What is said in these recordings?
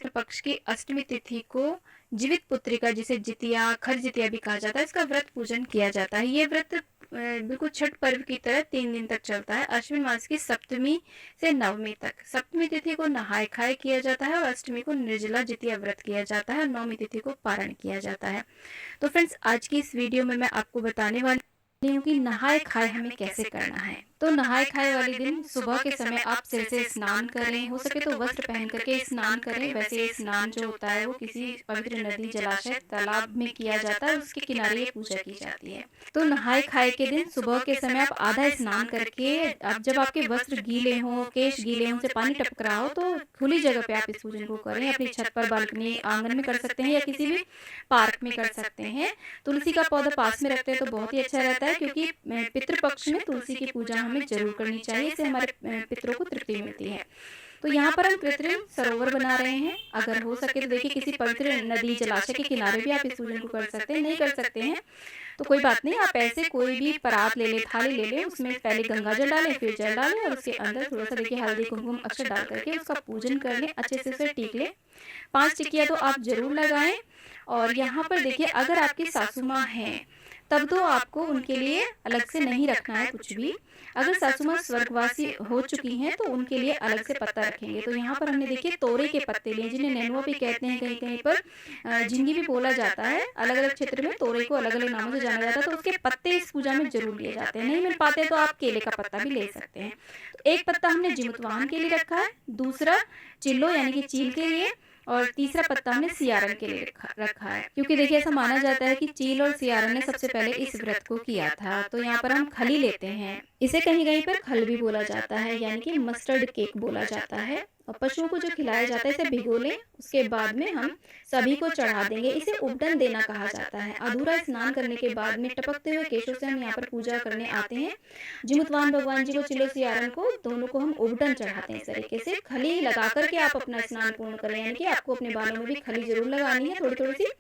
पक्ष की अष्टमी तिथि को जीवित पुत्रिका, जिसे जितिया, खर जितिया भी कहा जाता है, इसका व्रत पूजन किया जाता है। ये व्रत बिल्कुल छठ पर्व की तरह 3 दिन तक चलता है। अश्विन मास की सप्तमी से नवमी तक। सप्तमी तिथि को नहाय खाए किया जाता है और अष्टमी को निर्जला जितिया व्रत किया जाता है और नवमी तिथि को पारण किया जाता है। तो फ्रेंड्स, आज की इस वीडियो में मैं आपको बताने वाली हूँ कि नहाय खाए हमें कैसे करना है। तो नहाय खाए वाले दिन सुबह के समय आप सिर से स्नान करें, हो सके तो वस्त्र पहन करके स्नान करें। वैसे ये स्नान जो होता है वो किसी पवित्र नदी, जलाशय, तालाब में किया जाता है, उसके किनारे ये पूजा की जाती है। तो नहाय खाए के दिन सुबह के समय आप आधा स्नान करके, अब जब आपके वस्त्र गीले हों, केश गीले हों, से पानी टपक रहा हो, तो खुली जगह पे आप इस पूजन को करें। अपनी छत पर, बालकनी, आंगन में कर सकते हैं या किसी भी पार्क में कर सकते हैं। तुलसी का पौधा पास में रखते हैं तो बहुत ही अच्छा रहता है, क्योंकि पितृपक्ष में तुलसी की पूजा हमें जरूर करनी चाहिए। इससे हमारे पितरों को तृप्ति मिलती है। तो यहाँ पर हम कृत्रिम सरोवर बना रहे हैं। अगर हो सके तो देखिए किसी पवित्र नदी, जलाशय के किनारे भी आप इस पूजन को कर सकते हैं। नहीं कर सकते हैं तो कोई बात नहीं, आप ऐसे कोई भी परात ले लें, थाली ले लें, उसमें पहले गंगा जल डालें, फिर जल डालें और उसके अंदर थोड़ा सा देखिए हल्दी, कुमकुम, अक्षत डाल करके उसका पूजन कर लें। अच्छे से उसे टीक लें। 5 टिकिया तो आप जरूर लगाएं। और यहाँ पर देखिए, अगर आपकी सासू माँ हैं तब तो आपको उनके लिए अलग से नहीं रखना है कुछ भी। अगर सासू माँ स्वर्गवासी हो चुकी हैं तो उनके लिए अलग से पत्ता रखेंगे। तो यहाँ पर हमने देखिए तोरे के पत्ते लिए, जिन्हें नेनुआ भी कहते हैं, कहीं कहीं पर झिंगी भी बोला जाता है। अलग अलग क्षेत्र में तोरे को अलग अलग नामों से जाना जाता है। तो उसके पत्ते इस पूजा में जरूर लिए जाते हैं। नहीं मिल पाते तो आप केले का पत्ता भी ले सकते हैं। तो एक पत्ता हमने जिमुतवाहन के लिए रखा है, दूसरा चिल्लो यानी कि चील के लिए, और तीसरा पत्ता हमने सियारन के लिए रखा है। क्योंकि देखिए ऐसा माना जाता है कि चील और सियारन ने सबसे पहले इस व्रत को किया था। तो यहाँ पर हम खली लेते हैं। इसे कहीं कहीं पर खल भी बोला जाता है, यानी कि मस्टर्ड केक बोला जाता है। और पशुओं को जो खिलाया जाता है, इसे भिगो लें, उसके बाद में हम सभी को चढ़ा देंगे। इसे उबटन देना कहा जाता है। अधूरा स्नान करने के बाद में टपकते हुए केशों से हम यहाँ पर पूजा करने आते हैं। जिमुतवाहन भगवान जी को, चिल्लो सियारन को, दोनों को हम उबटन चढ़ाते हैं। इस तरीके से खली लगा करके आप अपना स्नान पूर्ण करें, यानी कि आपको अपने बालों में भी खली जरूर लगानी है, थोड़ी थोड़ी सी।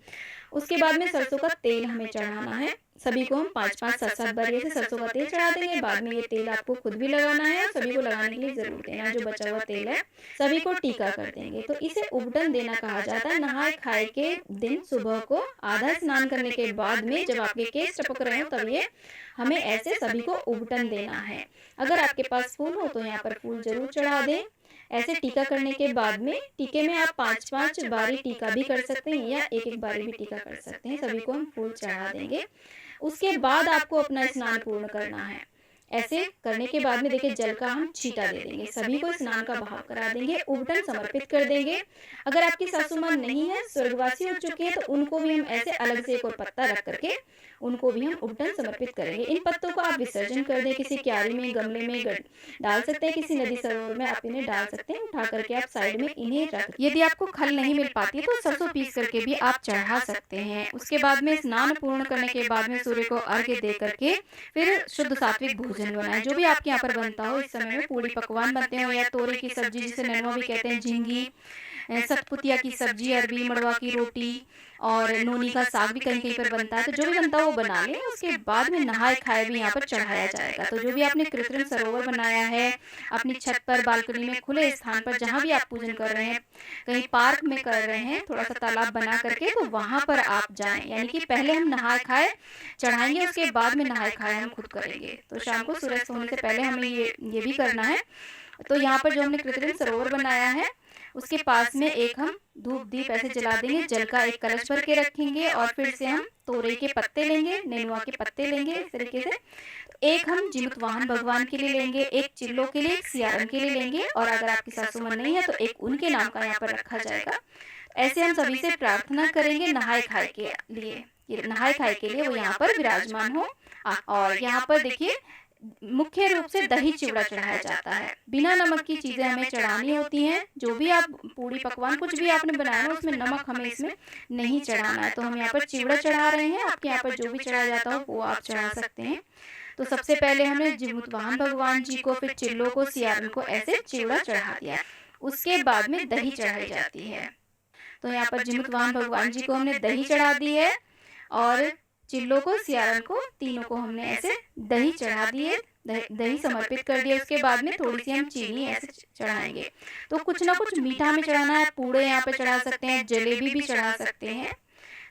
उसके बाद में सरसों का तेल हमें चढ़ाना है। सभी को हम 5-5, 7-7 बार ऐसे सरसों का तेल चढ़ा देंगे। बाद में ये तेल आपको खुद भी लगाना है और सभी को लगाने के लिए जरूर देना। जो बचा हुआ तेल है सभी को टीका कर देंगे। तो इसे उबटन देना कहा जाता है। नहाय खाए के दिन सुबह को आधा स्नान करने के बाद में जब आपके केस टपक रहे हो, तब ये हमें ऐसे सभी को उबटन देना है। अगर आपके पास फूल हो तो यहाँ पर फूल जरूर चढ़ा दें। ऐसे टीका करने के बाद में, टीके में आप 5-5 बारी टीका भी कर सकते हैं या एक एक बारी भी टीका कर सकते हैं। सभी को हम फूल चढ़ा देंगे। उसके बाद आपको अपना स्नान पूर्ण करना है। ऐसे करने के बाद में देखिए जल का हम छींटा दे देंगे, सभी को स्नान का भाव करा देंगे, उबटन समर्पित कर देंगे। अगर आपकी सासू माँ नहीं है, स्वर्गवासी हो चुके हैं, तो उनको भी हम ऐसे अलग से एक और पत्ता रख करके उनको भी हम उबटन समर्पित करेंगे। इन पत्तों को आप विसर्जन कर दें, किसी क्यारी में, गमले में डाल सकते हैं, किसी नदी सरोवर में आप इन्हें डाल सकते हैं। उठा करके आप साइड में इन्हें रख। यदि आपको खल नहीं मिल पाती है तो सरसों पीस करके भी आप चढ़ा सकते हैं। उसके बाद में स्नान पूर्ण करने के बाद में सूर्य को अर्घ्य दे करके फिर शुद्ध सात्विक भोजन बनाएं। जो भी आपके यहाँ पर बनता हो, इस समय में पूरी पकवान बनते हो, या तोरे की सब्जी जिसे नेनुआ भी कहते हैं, झींगी, सतपुतिया की सब्जी, अरबी मड़वा की रोटी और नोनी का साग भी कहीं कहीं पर बनता है। तो जो भी बनता है वो बना लें। उसके बाद में नहाय खाए भी यहाँ पर चढ़ाया जाएगा। तो जो भी आपने कृत्रिम सरोवर बनाया है अपनी छत पर, बालकनी में, खुले स्थान पर, जहाँ भी आप पूजन कर रहे हैं, कहीं पार्क में कर रहे हैं, थोड़ा सा तालाब बना करके, तो वहां पर आप जाएं। यानी कि पहले हम नहाय खाए चढ़ाएंगे, उसके बाद में नहाय खाए हम खुद करेंगे। तो शाम को सूरज होने से पहले हमें ये भी करना है। तो यहाँ पर जो हमने कृत्रिम सरोवर बनाया है, उसके पास में एक हम धूप दीप ऐसे जला देंगे, जल का एक कलश भर के रखेंगे और फिर से हम तोरे के पत्ते लेंगे, नेनुआ के पत्ते लेंगे। इस तरीके से एक हम जिमुतवाहन भगवान के लिए लेंगे, एक चिल्लो के लिए, एक सियारन के लिए लेंगे, और अगर आपकी सासू माँ नहीं है तो एक उनके नाम का यहाँ पर रखा जाएगा। ऐसे हम सभी से प्रार्थना करेंगे नहाय खाए के लिए, नहाय खाए के लिए वो यहाँ पर विराजमान हो। और यहाँ पर देखिए मुख्य रूप से दही चिवड़ा चढ़ाया जाता है। बिना नमक की चीजें हमें चढ़ानी होती हैं। जो भी आप पूरी पकवान कुछ भी आपने बनाया है उसमें नमक हमें इसमें नहीं चढ़ाना है। तो हम यहाँ पर चिवड़ा चढ़ा रहे हैं। आपके यहाँ पर जो भी चढ़ाया जाता हो वो आप चढ़ा सकते हैं। तो सबसे पहले हमने जिमुतवाहन भगवान जी को, फिर चिल्लो को, सियारन को ऐसे चिवड़ा चढ़ा दिया। उसके बाद में दही चढ़ाई जाती है। तो यहाँ पर जिमुतवाहन भगवान जी को हमने दही चढ़ा दी है और चिल्लो को, सियारन को, तीनों को हमने ऐसे दही चढ़ा दिए, दही समर्पित कर दिया। उसके बाद में थोड़ी सी हम चीनी ऐसे चढ़ाएंगे। तो कुछ ना कुछ मीठा हमें चढ़ाना है। पूड़े यहाँ पे चढ़ा सकते हैं, जलेबी भी चढ़ा सकते हैं,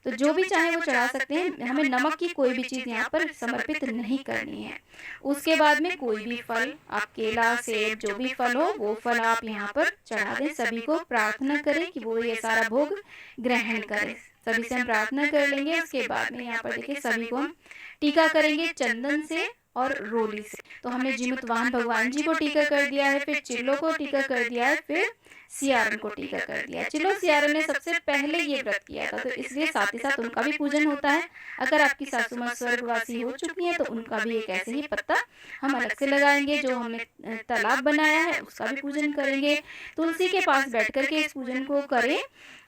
तो जो भी चाहे वो चढ़ा सकते हैं। हमें नमक की कोई भी चीज़ यहाँ पर समर्पित नहीं करनी है। उसके बाद में कोई भी फल, आप केला, सेब, जो भी फल हो वो फल आप यहाँ पर चढ़ा दें। सभी को प्रार्थना करें कि वो ये सारा भोग ग्रहण करें। सभी से हम प्रार्थना कर लेंगे। उसके बाद में यहाँ पर देखिए सभी को हम टीका करेंगे चंदन से और रोली से। तो हमने जीमूत वाहन भगवान जी को टीका कर दिया है, फिर चिल्लो को टीका कर दिया है, फिर सियारन को टीका कर दिया है। चिल्लो सियारन ने सबसे पहले ये व्रत किया था, तो इसलिए साथ ही साथ उनका भी पूजन होता है। अगर आपकी सासू माँ स्वर्गवासी हो चुकी है तो उनका भी एक ऐसे ही पत्ता हम अलग से लगाएंगे। जो हमने तालाब बनाया है उसका भी पूजन करेंगे। तुलसी के पास बैठ करके इस पूजन को करें,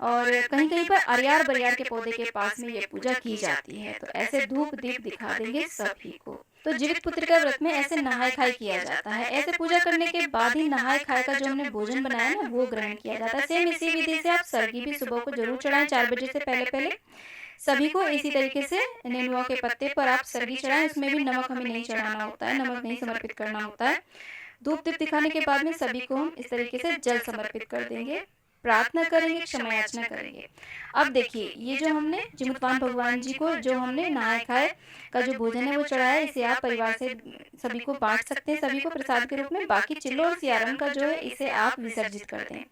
और कहीं कहीं पर अरियार बरियार के पौधे के पास में ये पूजा की जाती है। तो ऐसे धूप दीप दिखा देंगे सभी को। तो जीवित पुत्रिका व्रत में ऐसे नहाय खाए किया जाता है। ऐसे पूजा करने के बाद ही नहाय खाए का जो हमने भोजन बनाया ना वो ग्रहण किया जाता है। सेम इसी विधि से आप सरगी भी सुबह को जरूर चढ़ाएं, 4 बजे से पहले पहले सभी को इसी तरीके से नेनुआ के पत्ते पर आप सरगी चढ़ाएं। उसमें भी नमक हमें नहीं चढ़ाना होता है, नमक नहीं समर्पित करना होता है। धूप दीप दिखाने के बाद में सभी को हम इस तरीके से जल समर्पित कर देंगे, प्रार्थना करेंगे, क्षमा याचना करेंगे। अब देखिए ये जो हमने जीमूत वाहन भगवान जी को जो हमने नहाए खाए का जो भोजन है वो चढ़ाया है, इसे आप परिवार से सभी को बांट सकते हैं, सभी को प्रसाद के रूप में। बाकी चिल्लो और सियारन का जो है इसे आप विसर्जित कर दें,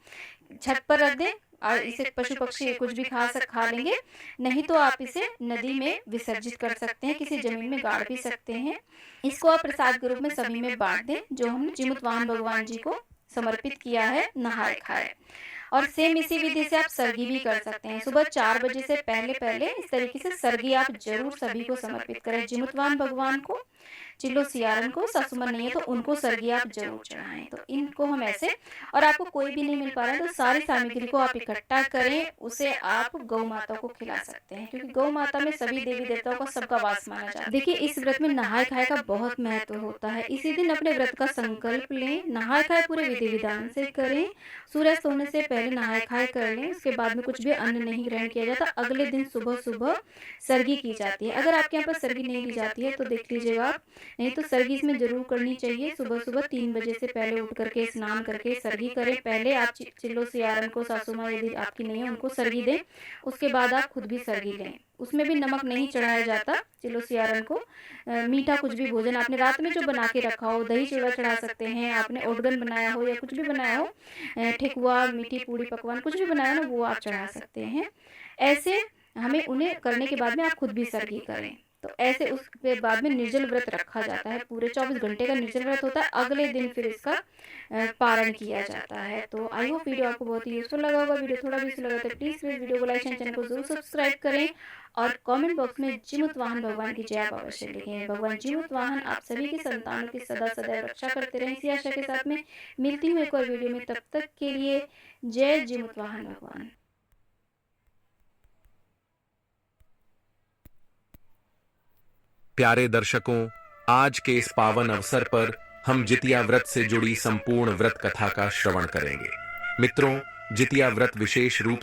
छत पर रख दें, और इसे पशु पक्षी कुछ भी खा लेंगे। नहीं तो आप इसे नदी में विसर्जित कर सकते हैं, किसी जमीन में गाड़ भी सकते हैं। इसको आप प्रसाद के रूप में सभी में बांट दें जो हमने जीमूत वाहन भगवान जी को समर्पित किया है नहाए खाए। और सेम इसी विधि से आप सरगी भी कर सकते हैं। सुबह 4 बजे से पहले पहले इस तरीके से सरगी आप जरूर सभी को समर्पित करें। जीमूत वाहन भगवान को, चिल्लो सियारन को, सासू माँ नहीं है तो उनको सरगी आप जरूर चढ़ाएं। तो इनको हम ऐसे, और आपको कोई भी नहीं मिल पा रहा है तो सारी सामग्री को आप इकट्ठा करें, उसे आप गौ माता को खिला सकते हैं, क्योंकि गौ माता में सभी देवी देवताओं का सबका वास माना जाता है। देखिए इस व्रत में नहाय खाए का बहुत महत्व होता है। इसी दिन अपने व्रत का संकल्प लें, नहाय खाए पूरे विधि विधान से करें, सूर्यास्त होने से पहले नहाय खाए कर लें। उसके बाद में कुछ भी अन्न नहीं ग्रहण किया जाता। अगले दिन सुबह सुबह सरगी की जाती है। अगर आपके यहाँ पर सरगी नहीं ली जाती है तो देख लीजिएगा आप, नहीं तो सरगी इसमें जरूर करनी चाहिए। सुबह सुबह 3 बजे से पहले उठ करके स्नान करके सरगी करें। पहले आप चिल्लो सियारन को, सासू माँ यदि आपकी नहीं है उनको सरगी दें, उसके बाद आप खुद भी सरगी लें। उसमें भी नमक नहीं चढ़ाया जाता चिल्लो सियारन को। मीठा कुछ भी भोजन आपने रात में जो बना के रखा हो, दही चिवड़ा चढ़ा सकते हैं, आपने ओटगन बनाया हो या कुछ भी बनाया हो, ठेकुआ, मीठी पूड़ी पकवान कुछ भी बनाया ना वो आप चढ़ा सकते हैं। ऐसे हमें उन्हें करने के बाद में आप खुद भी सरगी करें। तो ऐसे उसके बाद में निर्जल व्रत रखा जाता है। पूरे 24 घंटे का निर्जल व्रत होता है। अगले दिन फिर इसका पारण किया जाता है। तो आई होप वीडियो आपको बहुत ही यूजफुल लगा होगा। वीडियो थोड़ा भी यूजफुल लगा तो प्लीज वीडियो को लाइक एंड चैनल को जरूर सब्सक्राइब करें, और कमेंट बॉक्स में जीमूत वाहन भगवान की जय आप अवश्य लिखें। भगवान जीमूत वाहन आप सभी की संतानों की सदा सदैव रक्षा करते रहें, इसी आशा के साथ में मिलती हूँ एक और वीडियो में। तब तक के लिए जय जीमूत वाहन भगवान। प्यारे दर्शकों, आज के इस पावन अवसर पर हम जितिया व्रत से जुड़ी संपूर्ण व्रत कथा का श्रवण करेंगे। मित्रों, जितिया व्रत विशेष रूप